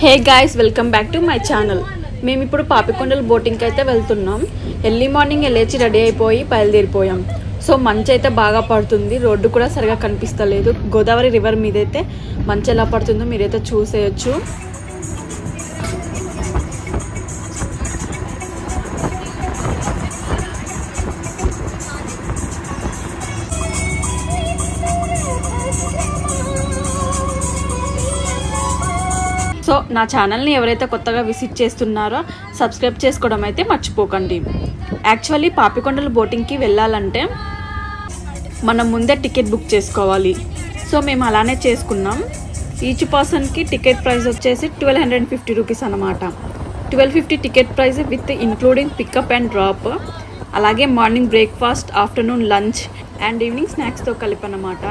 Hey guys, welcome back to my channel. మేము ఇప్పుడు పాపికొండల బోటింగ్కి అయితే వెళ్తున్నాం. ఎర్లీ మార్నింగ్ లేచి రెడీ అయిపోయి బయలుదేరిపోయాం. సో మంచు అయితే బాగా పడుతుంది, రోడ్డు కూడా సరిగా కనిపిస్తలేదు. గోదావరి రివర్ మీదైతే మంచు ఎలా పడుతుందో మీరైతే చూసేయచ్చు. సో నా ఛానల్ని ఎవరైతే కొత్తగా విజిట్ చేస్తున్నారో సబ్స్క్రైబ్ చేసుకోవడం అయితే మర్చిపోకండి. యాక్చువల్లీ పాపికొండల బోటింగ్కి వెళ్ళాలంటే మనం ముందే టికెట్ బుక్ చేసుకోవాలి. సో మేము అలానే చేసుకున్నాం. ఈచ్ పర్సన్కి టికెట్ ప్రైస్ వచ్చేసి 1250 రూపీస్ అనమాట. 1250 ticket price with including pickup and drop, అలాగే morning breakfast, afternoon lunch and evening స్నాక్స్తో కలిపి అనమాట.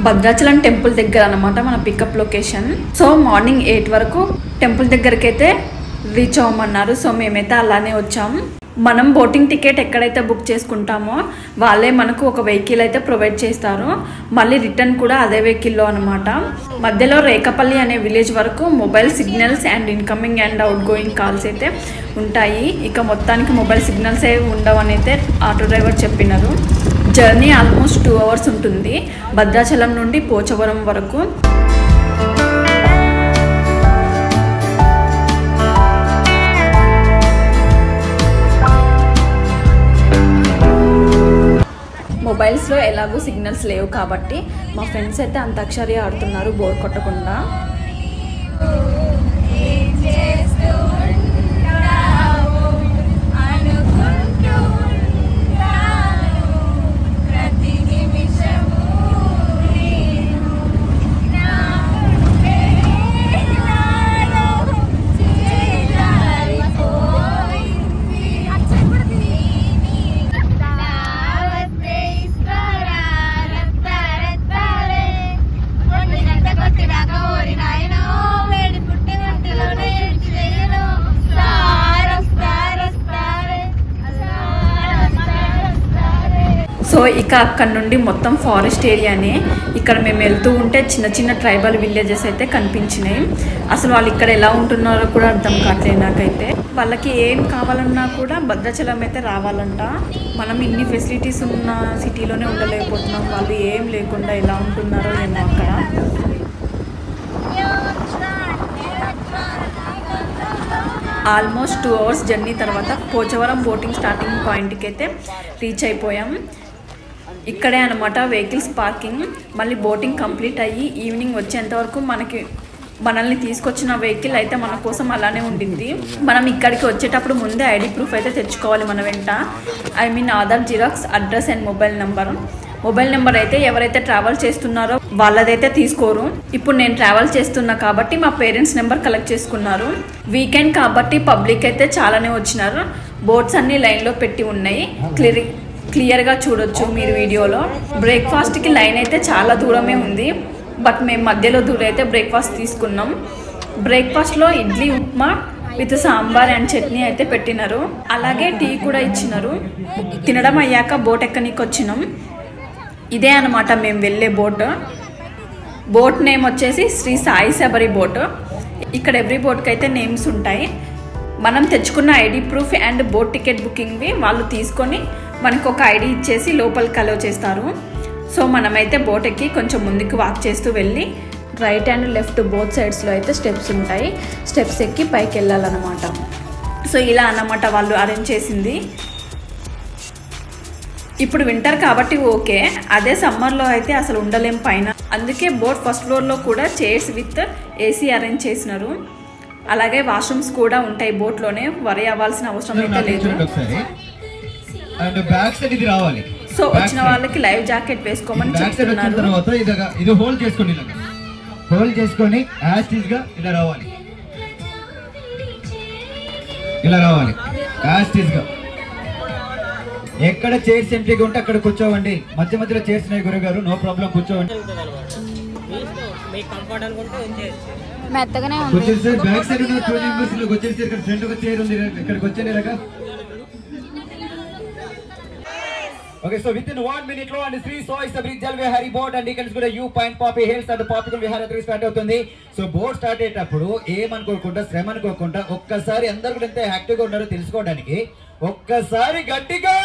భద్రాచలం టెంపుల్ దగ్గర అనమాట మన పికప్ లొకేషన్. సో మార్నింగ్ 8 వరకు టెంపుల్ దగ్గరికి అయితే రీచ్ అవ్వమన్నారు. సో మేమైతే అలానే వచ్చాము. మనం బోటింగ్ టికెట్ ఎక్కడైతే బుక్ చేసుకుంటామో వాళ్ళే మనకు ఒక వెహికల్ అయితే ప్రొవైడ్ చేస్తారు. మళ్ళీ రిటర్న్ కూడా అదే వెహికల్లో అనమాట. మధ్యలో రేకపల్లి అనే విలేజ్ వరకు mobile signals and incoming and out going calls అయితే ఉంటాయి. ఇక మొత్తానికి మొబైల్ సిగ్నల్స్ ఏ ఉండవని అయితే ఆటో డ్రైవర్ చెప్పినారు. జర్నీ ఆల్మోస్ట్ 2 అవర్స్ ఉంటుంది భద్రాచలం నుండి పోచవరం వరకు. మొబైల్స్లో ఎలాగో సిగ్నల్స్ లేవు కాబట్టి మా ఫ్రెండ్స్ అయితే అంతాక్షరి ఆడుతున్నారు బోర్ కొట్టకుండా. సో ఇక అక్కడ నుండి మొత్తం ఫారెస్ట్ ఏరియానే. ఇక్కడ మేము వెళ్తూ ఉంటే చిన్న చిన్న ట్రైబల్ విలేజెస్ అయితే కనిపించినాయి. అసలు వాళ్ళు ఇక్కడ ఎలా ఉంటున్నారో కూడా అర్థం కావట్లేదు నాకైతే. వాళ్ళకి ఏం కావాలన్నా కూడా భద్రాచలం అయితే రావాలంట. మనం ఇన్ని ఫెసిలిటీస్ ఉన్న సిటీలోనే ఉండలేకపోతున్నాం. వాళ్ళు ఏం లేకుండా ఎలా ఉంటున్నారో ఏమో అక్కడ. ఆల్మోస్ట్ 2 అవర్స్ జర్నీ తర్వాత పోచవరం బోటింగ్ స్టార్టింగ్ పాయింట్కి అయితే రీచ్ అయిపోయాం. ఇక్కడే అనమాట వెహికల్స్ పార్కింగ్. మళ్ళీ బోటింగ్ కంప్లీట్ అయ్యి ఈవినింగ్ వచ్చేంత వరకు మనల్ని తీసుకొచ్చిన వెహికల్ అయితే మన కోసం అలానే ఉండింది. మనం ఇక్కడికి వచ్చేటప్పుడు ముందే ఐడి ప్రూఫ్ అయితే తెచ్చుకోవాలి మన వెంట. Aadhaar xerox, address and mobile number. Mobile number అయితే ఎవరైతే ట్రావెల్ చేస్తున్నారో వాళ్ళదైతే తీసుకోరు. ఇప్పుడు నేను ట్రావెల్ చేస్తున్నా కాబట్టి మా పేరెంట్స్ నెంబర్ కలెక్ట్ చేసుకున్నారు. వీకెండ్ కాబట్టి పబ్లిక్ అయితే చాలానే వచ్చినారు. బోట్స్ అన్ని లైన్లో పెట్టి ఉన్నాయి. క్లియర్గా చూడొచ్చు మీరు వీడియోలో. బ్రేక్ఫాస్ట్కి లైన్ అయితే చాలా దూరమే ఉంది. బట్ మేము మధ్యలో దూరం అయితే బ్రేక్ఫాస్ట్ తీసుకున్నాం. బ్రేక్ఫాస్ట్లో ఇడ్లీ, ఉప్మా విత్ సాంబార్ అండ్ చట్నీ అయితే పెట్టినారు. అలాగే టీ కూడా ఇచ్చినారు. తినడం అయ్యాక బోట్ ఎక్కనికి వచ్చినాం. ఇదే అనమాట మేము వెళ్ళే బోట్ నేమ్ వచ్చేసి శ్రీ సాయి శబరి బోట్. ఇక్కడ ఎవ్రీ బోట్కి అయితే నేమ్స్ ఉంటాయి. మనం తెచ్చుకున్న ID proof and boat ticket బుకింగ్వి వాళ్ళు తీసుకొని మనకు ఒక ఐడి ఇచ్చేసి లోపలికి అలౌ చేస్తారు. సో మనమైతే బోట్ ఎక్కి కొంచెం ముందుకు వాక్ చేస్తూ వెళ్ళి రైట్ అండ్ లెఫ్ట్ బోత్ సైడ్స్లో అయితే స్టెప్స్ ఉంటాయి. స్టెప్స్ ఎక్కి పైకి వెళ్ళాలన్నమాట. సో ఇలా అన్నమాట వాళ్ళు అరేంజ్ చేసింది. ఇప్పుడు వింటర్ కాబట్టి ఓకే, అదే సమ్మర్లో అయితే అసలు ఉండలేం పైన. అందుకే బోట్ ఫస్ట్ ఫ్లోర్లో కూడా చైర్స్ విత్ ఏసీ అరేంజ్ చేసినారు. అలాగే వాష్రూమ్స్ కూడా ఉంటాయి బోట్లోనే. వరి అవ్వాల్సిన అవసరం అయితే లేదు. సో వచ్చిన వాళ్ళకి లైవ్ జాకెట్ వేసుకోమని చెప్తున్నారు. హోల్డ్ చేసుకొని యాస్టీస్గా ఇలా రావాలి యాస్టీస్గా. ఎక్కడ చైర్స్ ఎంట్రీగా ఉంటే అక్కడ కూర్చోవండి. మధ్య మధ్యలో చైర్స్ ఉన్నాయి గురుగారు, నో ప్రాబ్లం, కూర్చోవండి. మీకు కంఫర్ట్ అనుకుంటే ఉంచేయచ్చు. మెత్తగానే ఉంది. వచ్చేసి బ్యాక్ సైడ్ ఉన్న 2 మెంబర్స్ లోకి వచ్చేసి ఇక్కడ ఫ్రంట్ ఒక చైర్ ఉంది, ఇక్కడికి వచ్చేనే ఇలాగా. Okay, so within 1 minute లో and 3 so is the bridge jalway Harry boat and you can go to U Point Poppy Hills and Poppy Vihara 3 start అవుతుంది. సో బోట్ స్టార్ట్ అయ్యేటప్పుడు ఏమనుకోకుండా శ్రమ అనుకోకుండా ఒక్కసారి అందరూ కూడా ఎంత యాక్టివ్ గా ఉన్నారో తెలుసుకోవడానికి ఒక్కసారి గట్టిగా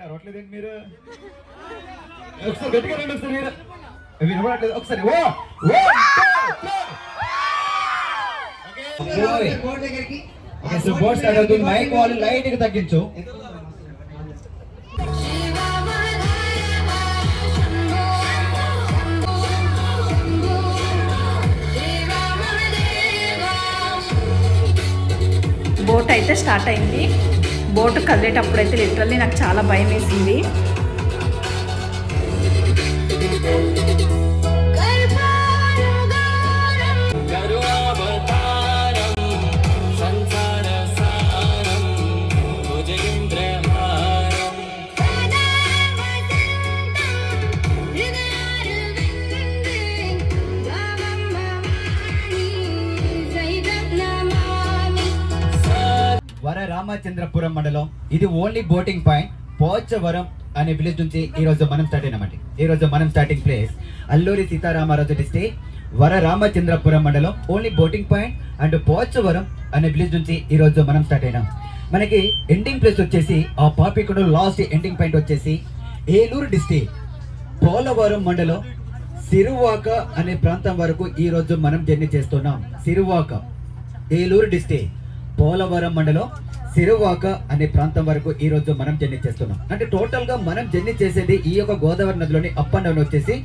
రావట్లేదండి మీరు, ఒకసారి గట్టిగా రండి, ఒకసారి మీరు వినపడట్లేదు, ఒకసారి ఓ ఓకే. సో బోట్ స్టార్ట్ అవుతుంది. మైక్ వాళ్ళు లైట్ గా తగ్గించు. బోట్ అయితే స్టార్ట్ అయింది. బోట్ కదిలేటప్పుడు అయితే లిటరల్లీ నాకు చాలా భయం వేసింది. వర రామచంద్రపురం మండలం, ఇది ఓన్లీ బోటింగ్ పాయింట్. పోచవరం అనే విలేజ్ నుంచి ఈ రోజు మనం స్టార్ట్ అయినామండి. ఈ రోజు మనం starting place Alluri Sitaramaraju district, వర రామచంద్రపురం మండలం, only boating point and Pochavaram అనే విలేజ్ నుంచి ఈ రోజు మనం స్టార్ట్ అయినాం. మనకి ఎండింగ్ ప్లేస్ వచ్చేసి ఆ పాపికొండ లాస్ట్ ఎండింగ్ పాయింట్ వచ్చేసి ఏలూరు డిస్ట్రిక్ట్ పోలవరం మండలం సిరువాక అనే ప్రాంతం వరకు ఈ రోజు మనం జర్నీ చేస్తున్నాం. సిరువాక, ఏలూరు డిస్ట్రిక్ట్ పోలవరం మండలం సిరువాక అనే ప్రాంతం వరకు ఈ రోజు మనం జర్నీ చేస్తున్నాం. అంటే టోటల్ గా మనం జర్నీ చేసేది ఈ యొక్క గోదావరి నదిలోని అప్ అండ్ డౌన్ వచ్చేసి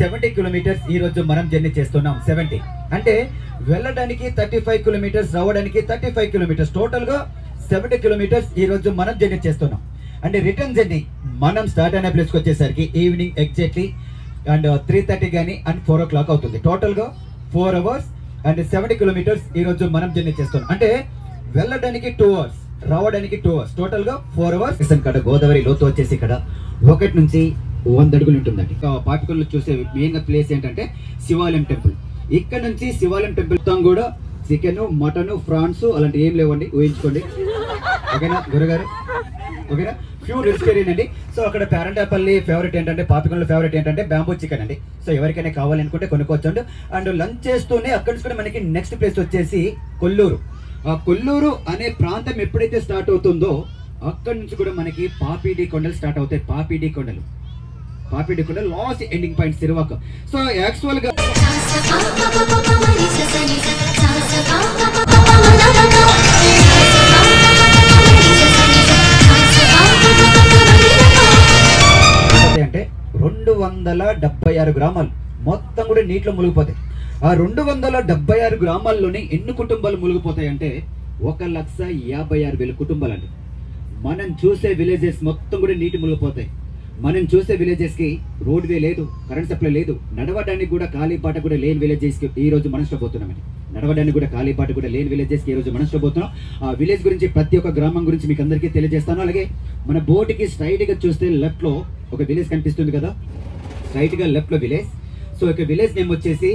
70 కిలోమీటర్స్ ఈ రోజు మనం జర్నీ చేస్తున్నాం. 70 అంటే వెళ్ళడానికి 35 కిలోమీటర్స్, రావడానికి 35 కిలోమీటర్స్, టోటల్ గా 70 కిలోమీటర్స్ ఈ రోజు మనం జర్నీ చేస్తున్నాం. అంటే రిటర్న్ జర్నీ మనం స్టార్ట్ అయిన ప్లేస్ కి వచ్చేసరికి ఈవినింగ్ ఎగ్జాక్ట్లీ అండ్ 3:30 కానీ అండ్ 4 o'clock అవుతుంది. టోటల్ గా 4 hours అండ్ 70 కిలోమీటర్స్ ఈ రోజు మనం జర్నీ చేస్తున్నాం. అంటే వెళ్ళడానికి 2 hours, రావడానికి 2 hours, టోటల్ గా 4 hours. ఇక్కడ గోదావరి లోతు వచ్చేసి ఇక్కడ 1 నుంచి 100 అడుగులు ఉంటుందండి. పాపికొండలో చూసే మెయిన్ ప్లేస్ ఏంటంటే శివాలయం టెంపుల్. ఇక్కడ నుంచి శివాలయం టెంపుల్ మొత్తం కూడా చికెన్, మటన్, ఫ్రాన్స్ అలాంటి ఏం లేవండి, ఊహించుకోండి. ఓకేనా గురుగారు? ఓకేనా? ప్యూర్ వెజిటేరియన్ అండి. సో అక్కడ పేరంటాపల్లి ఫేవరెట్ ఏంటంటే, పాపికొండలో ఫేవరెట్ ఏంటంటే బ్యాంబూ చికెన్ అండి. సో ఎవరికైనా కావాలనుకుంటే కొనుక్కోవచ్చు. అండ్ లంచ్ చేస్తూనే అక్కడ నుంచి కూడా మనకి నెక్స్ట్ ప్లేస్ వచ్చేసి కొల్లూరు. ఆ కొల్లూరు అనే ప్రాంతం ఎప్పుడైతే స్టార్ట్ అవుతుందో అక్కడ నుంచి కూడా మనకి పాపిడి కొండలు స్టార్ట్ అవుతాయి. Papidi Kondalu last ending point Siruvaka. So actual గా అంటే 276 గ్రామాలు మొత్తం కూడా నీటిలో మునిగిపోతాయి. ఆ 276 గ్రామాల్లోనే ఎన్ని కుటుంబాలు మునిగిపోతాయి అంటే 1,56,000 కుటుంబాలండి. మనం చూసే విలేజెస్ మొత్తం కూడా నీటి మునిగిపోతాయి. మనం చూసే విలేజెస్ కి రోడ్ వే లేదు, కరెంట్ సప్లై లేదు, నడవడానికి కూడా ఖాళీపాట కూడా లేని విలేజెస్ కి ఈ రోజు మనం పోతున్నామండి. నడవడానికి కూడా ఖాళీపాట కూడా లేని విలేజెస్ కి ఈ రోజు మనం పోతున్నాం. ఆ విలేజ్ గురించి, ప్రతి ఒక్క గ్రామం గురించి మీకు అందరికీ తెలియజేస్తాను. అలాగే మన బోట్ కి స్ట్రైట్ గా చూస్తే లెఫ్ట్ లో ఒక విలేజ్ కనిపిస్తుంది కదా, స్ట్రైట్ గా లెఫ్ట్ లో విలేజ్. సో ఒక విలేజ్ నేమ్ వచ్చేసి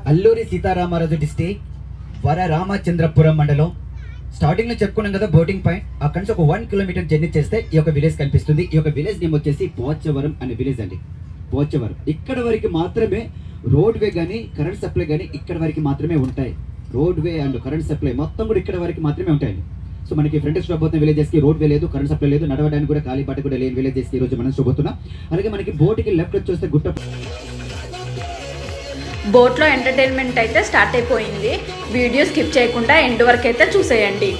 అల్లూరి సీతారామరాజు డిస్ట్రిక్ట్, వర రామచంద్రపురం మండలం. స్టార్టింగ్ లో చెప్పుకున్నాం కదా బోటింగ్ పాయింట్, అక్కడ నుంచి ఒక 1 కిలోమీటర్ జర్నీ చేస్తే ఈ యొక్క విలేజ్ కనిపిస్తుంది. ఈ యొక్క విలేజ్ నేమ్ వచ్చేసి పోచవరం అనే విలేజ్ అండి. పోచవరం ఇక్కడ వరకు మాత్రమే రోడ్ వే కానీ కరెంట్ సప్లై కానీ ఇక్కడ వరకు మాత్రమే ఉంటాయి. Road way and current supply మొత్తం కూడా ఇక్కడ వరకు మాత్రమే ఉంటాయండి. సో మనకి ఫ్రంట్ స్టాప్ అవుతున్న విలేజెస్ కి రోడ్ వే లేదు, కరెంట్ సప్లై లేదు, నడవడానికి కూడా ఖాళీపాట కూడా లేని విలేజెస్ కి ఈ రోజు మనం చూపుతున్నాం. అలాగే మనకి బోట్కి లెఫ్ట్ వచ్చేస్తే గుట్ట. బోట్లో ఎంటర్టైన్మెంట్ అయితే స్టార్ట్ అయిపోయింది. వీడియో స్కిప్ చేయకుండా ఎండ్ వరకు అయితే చూసేయండి.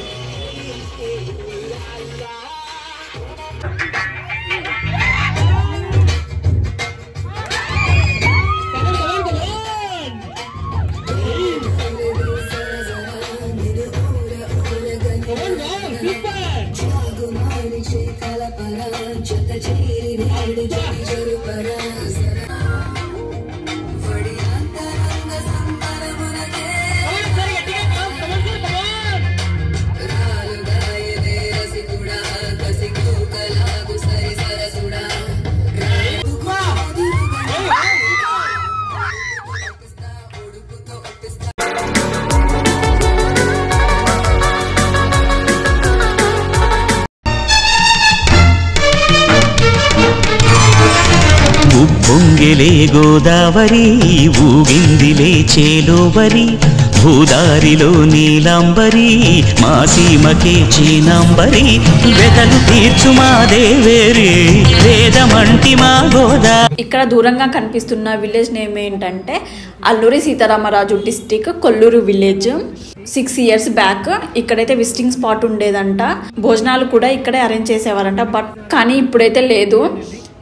పొంగిలే గోదావరి ఊగిందిలే చేలోవరి భూదారిలో నీలాంబరి మా సీమకే చీనాంబరి వెదలు తీర్చు మా దేవేరి వేదమంటి మా గోదా. ఇక్కడ దూరంగా కనిపిస్తున్న విలేజ్ నేమ్ ఏంటంటే Alluri Sitaramaraju district Kolluru village. 6 years back ఇక్కడైతే విజిటింగ్ స్పాట్ ఉండేదంట. భోజనాలు కూడా ఇక్కడే అరేంజ్ చేసేవారంట. కానీ ఇప్పుడైతే లేదు.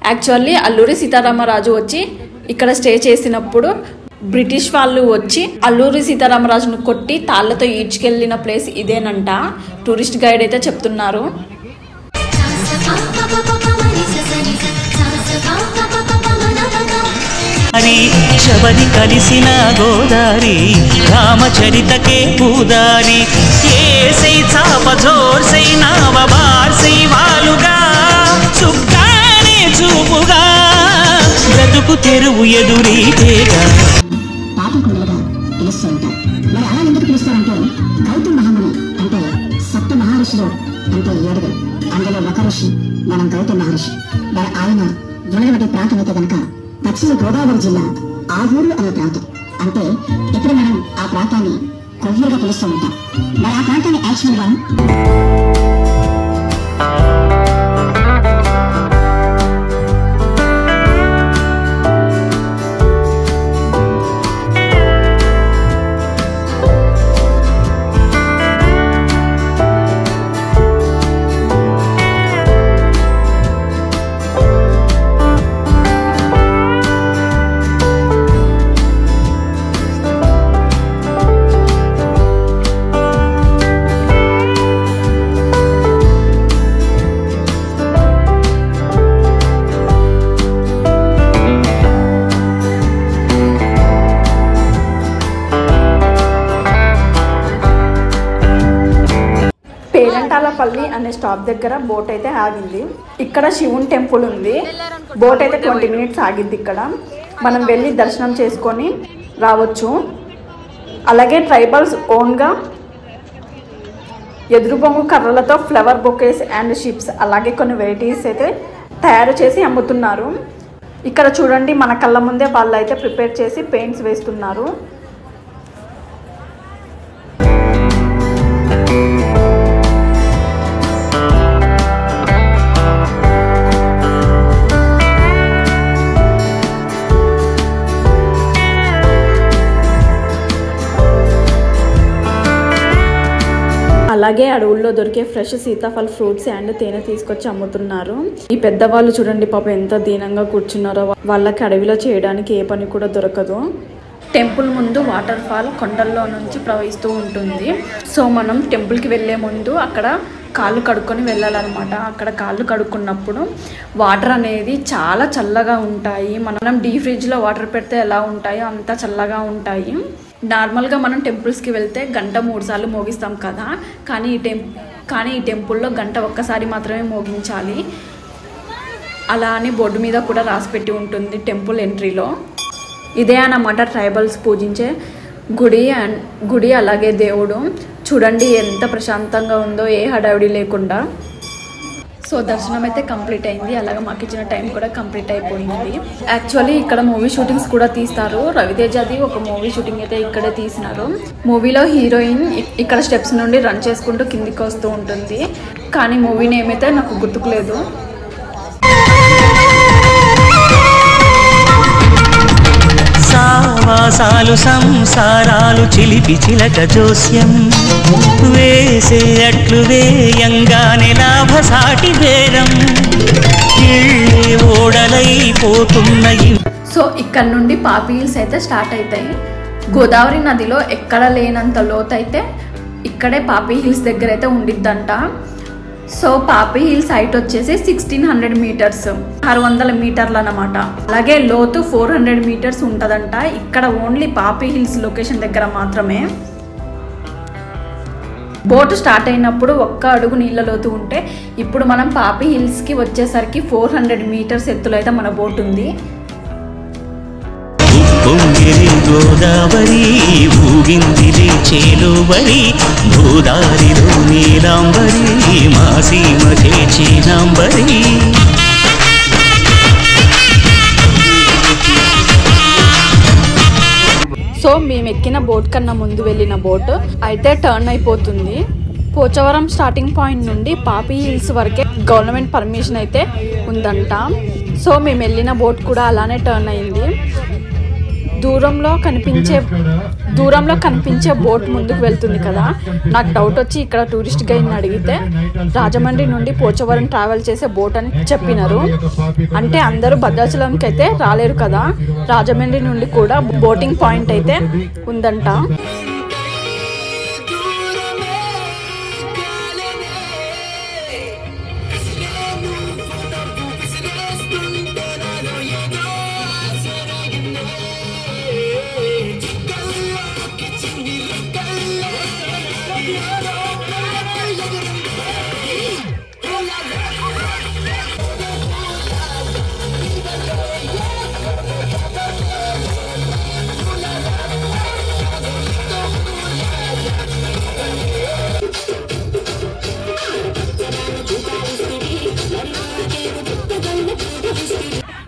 యాక్చువల్లీ అల్లూరి సీతారామరాజు వచ్చి ఇక్కడ స్టే చేసినప్పుడు బ్రిటిష్ వాళ్ళు వచ్చి అల్లూరి సీతారామరాజును కొట్టి తాళ్లతో ఈడ్చుకెళ్ళిన ప్లేస్ ఇదేనంట. టూరిస్ట్ గైడ్ అయితే చెప్తున్నారు. శబరి కలిసిన గోదారి రామచరితకే పూదారి ఏసై చాప జోర్సై నావ బార్సై వాలుగా చుక్కానే చూపుగా బ్రతుకు తెరువు ఎదురీతేగా. పాపకొండలుగా పిలుస్తూ ఉంటారు. మరి అలా ఎందుకు పిలుస్తారంటే గౌతమ మహాముని అంటే సప్త మహర్షులు అంటే 7. అందులో ఒక ఋషి మనం గౌతమ మహర్షి. మరి ఆయన ఉన్నటువంటి ప్రాంతం అయితే కనుక పశ్చిమ గోదావరి జిల్లా ఆవూరు అనే ప్రాంతం. అంటే ఇప్పుడు మనం ఆ ప్రాంతాన్ని కొవ్వూరుగా పిలుస్తూ ఉంటాం. మరి ఆ ప్రాంతాన్ని యాక్చువల్గా పేరంటాలపల్లి అనే స్టాప్ దగ్గర బోట్ అయితే ఆగింది. ఇక్కడ శివుని టెంపుల్ ఉంది. బోట్ అయితే 20 minutes ఆగింది. ఇక్కడ మనం వెళ్ళి దర్శనం చేసుకొని రావచ్చు. అలాగే ట్రైబల్స్ ఓన్గా ఎదురు బొంగు కర్రలతో ఫ్లవర్ బొకేస్ అండ్ షిప్స్ అలాగే కొన్ని వెరైటీస్ అయితే తయారు చేసి అమ్ముతున్నారు. ఇక్కడ చూడండి, మన కళ్ళ ముందే వాళ్ళు అయితే ప్రిపేర్ చేసి పెయింట్స్ వేస్తున్నారు. అలాగే అడవుల్లో దొరికే ఫ్రెష్ సీతాఫల్ ఫ్రూట్స్ అండ్ తేనె తీసుకొచ్చి అమ్ముతున్నారు. ఈ పెద్దవాళ్ళు చూడండి పాపం ఎంత దీనంగా కూర్చున్నారో. వాళ్ళకి అడవిలో చేయడానికి ఏ పని కూడా దొరకదు. టెంపుల్ ముందు వాటర్ ఫాల్ కొండల్లో నుంచి ప్రవహిస్తూ ఉంటుంది. సో మనం టెంపుల్కి వెళ్ళే ముందు అక్కడ కాళ్ళు కడుక్కొని వెళ్ళాలన్నమాట. అక్కడ కాళ్ళు కడుక్కున్నప్పుడు వాటర్ అనేది చాలా చల్లగా ఉంటాయి. మనం డీ ఫ్రిడ్జ్లో వాటర్ పెడితే ఎలా ఉంటాయో అంత చల్లగా ఉంటాయి. నార్మల్గా మనం టెంపుల్స్కి వెళ్తే గంట 3 సార్లు మోగిస్తాం కదా, కానీ ఈ టెంపుల్లో గంట ఒక్కసారి మాత్రమే మోగించాలి. అలా అని బోర్డు మీద కూడా రాసిపెట్టి ఉంటుంది టెంపుల్ ఎంట్రీలో. ఇదే అన్నమాట ట్రైబల్స్ పూజించే గుడి అలాగే దేవుడు. చూడండి ఎంత ప్రశాంతంగా ఉందో, ఏ హడావిడి లేకుండా. సో దర్శనం అయితే కంప్లీట్ అయింది. అలాగే మాకు ఇచ్చిన టైం కూడా కంప్లీట్ అయిపోయింది. యాక్చువల్లీ ఇక్కడ మూవీ షూటింగ్స్ కూడా తీస్తారు. రవితేజది ఒక మూవీ షూటింగ్ అయితే ఇక్కడే తీసినారు. మూవీలో హీరోయిన్ ఇక్కడ స్టెప్స్ నుండి రన్ చేసుకుంటూ కిందికి వస్తూ ఉంటుంది. కానీ మూవీ నేమ్ అయితే నాకు గుర్తుకులేదు. సావాసాలు సంసారాలు చిలిపి చిలక జోస్యం వేసే అట్లు వేయంగానే లాభసాటి బేరం ఓడలైపోతున్నాయి. సో ఇక్కడ నుండి పాపి హిల్స్ అయితే స్టార్ట్ అవుతాయి. గోదావరి నదిలో ఎక్కడ లేనంత లోతు అయితే ఇక్కడే పాపి హిల్స్ దగ్గర అయితే ఉండిద్దంట. సో పాపి హిల్స్ హైట్ వచ్చేసి 1600 meters, 600 మీటర్లు అన్నమాట. అలాగే లోతు 400 meters ఉంటుందంట. ఇక్కడ ఓన్లీ పాపి హిల్స్ లొకేషన్ దగ్గర మాత్రమే. బోట్ స్టార్ట్ అయినప్పుడు 1 అడుగు నీళ్ళ లోతు ఉంటే ఇప్పుడు మనం పాపి హిల్స్కి వచ్చేసరికి 400 meters ఎత్తులో అయితే మన బోట్ ఉంది. గోదావరి ఊగిందిలే చేలోవరి భూదారిలో నీలాంబరి మా సీమకే చీనాంబరి. సో మేము ఎక్కిన బోట్ కన్నా ముందు వెళ్ళిన బోట్ అయితే టర్న్ అయిపోతుంది. పోచవరం స్టార్టింగ్ పాయింట్ నుండి పాపి హిల్స్ వరకే గవర్నమెంట్ పర్మిషన్ అయితే ఉందంట. సో మేము వెళ్ళిన బోట్ కూడా అలానే టర్న్ అయింది. దూరంలో కనిపించే బోట్ ముందుకు వెళ్తుంది కదా. నాకు డౌట్ వచ్చి ఇక్కడ టూరిస్ట్ గైడ్ని అడిగితే రాజమండ్రి నుండి పోచవరం ట్రావెల్ చేసే బోట్ అని చెప్పినారు. అంటే అందరూ భద్రాచలంకి అయితే రాలేరు కదా, రాజమండ్రి నుండి కూడా బోటింగ్ పాయింట్ అయితే ఉందంట.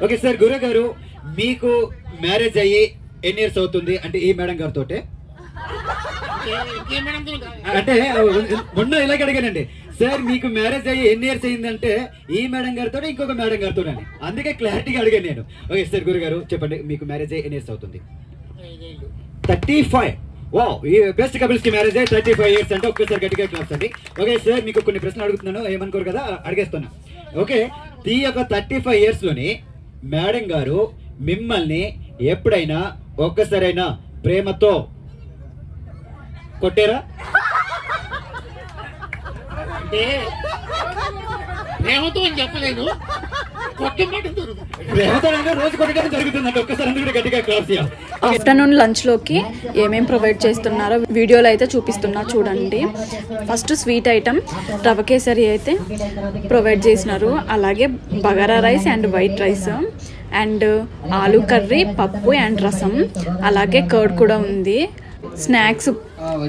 ఓకే సార్, గురు గారు మీకు మ్యారేజ్ అయ్యి ఎన్ని ఇయర్స్ అవుతుంది? అంటే ఈ మేడం గారితో అంటే మొన్న ఇలాగ అడిగానండి సార్, మీకు మ్యారేజ్ అయ్యి ఎన్ని ఇయర్స్ అయిందంటే ఈ మేడం గారితో ఇంకొక మేడం గారితో అని, అందుకే క్లారిటీగా అడిగాను నేను. ఓకే సార్, గురు గారు చెప్పండి, మీకు మ్యారేజ్ అయ్యి ఎన్ని ఇయర్స్ అవుతుంది? 35. వావ్, ఈ బెస్ట్ కపుల్స్ కి మ్యారేజ్ అయ్యి 35 ఇయర్స్ అంటే ఒక్కసారి గట్టిగా క్లాప్స్ అండి. ఓకే సార్, మీకు కొన్ని ప్రశ్నలు అడుగుతున్నాను, ఏమనుకోరు కదా, అడిగేస్తున్నా. ఓకే, ఈ యొక్క 35 ఇయర్స్ లోని మేడం గారు మిమ్మల్ని ఎప్పుడైనా ఒక్కసారైనా ప్రేమతో కొట్టారా? అంటే ప్రేమతో అని చెప్పలేదు, రోజు కొట్టడం జరుగుతుందంటే ఒక్కసారి గట్టిగా క్లాప్స్. ఆఫ్టర్నూన్ లంచ్లోకి ఏమేమి ప్రొవైడ్ చేస్తున్నారో వీడియోలో అయితే చూపిస్తున్నా చూడండి. ఫస్ట్ స్వీట్ ఐటమ్ రవ కేసరి అయితే ప్రొవైడ్ చేసినారు, అలాగే bagara rice and white rice and aloo curry, పప్పు అండ్ రసం, అలాగే కర్డ్ కూడా ఉంది. స్నాక్స్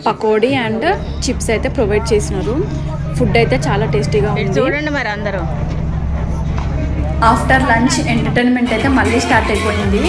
పకోడీ అండ్ చిప్స్ అయితే ప్రొవైడ్ చేసినారు. ఫుడ్ అయితే చాలా టేస్టీగా ఉంది. చూడండి మరి అందరూ. ఆఫ్టర్ లంచ్ ఎంటర్టైన్మెంట్ అయితే మళ్ళీ స్టార్ట్ అయిపోయింది.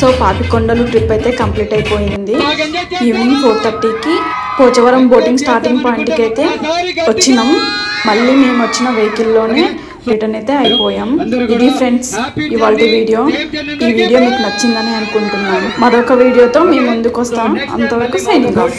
సో పాపికొండలు ట్రిప్ అయితే కంప్లీట్ అయిపోయింది. ఈవినింగ్ 4:30కి పోచవరం బోటింగ్ స్టార్టింగ్ పాయింట్కి అయితే వచ్చినాం. మళ్ళీ మేము వచ్చిన వెహికల్లోనే రిటర్న్ అయితే అయిపోయాం. ఇది ఫ్రెండ్స్ ఇవాళ వీడియో. ఈ వీడియో మీకు నచ్చిందని అనుకుంటున్నాను. మరొక వీడియోతో మీ ముందుకు వస్తాం. అంతవరకు సైనింగ్ ఆఫ్.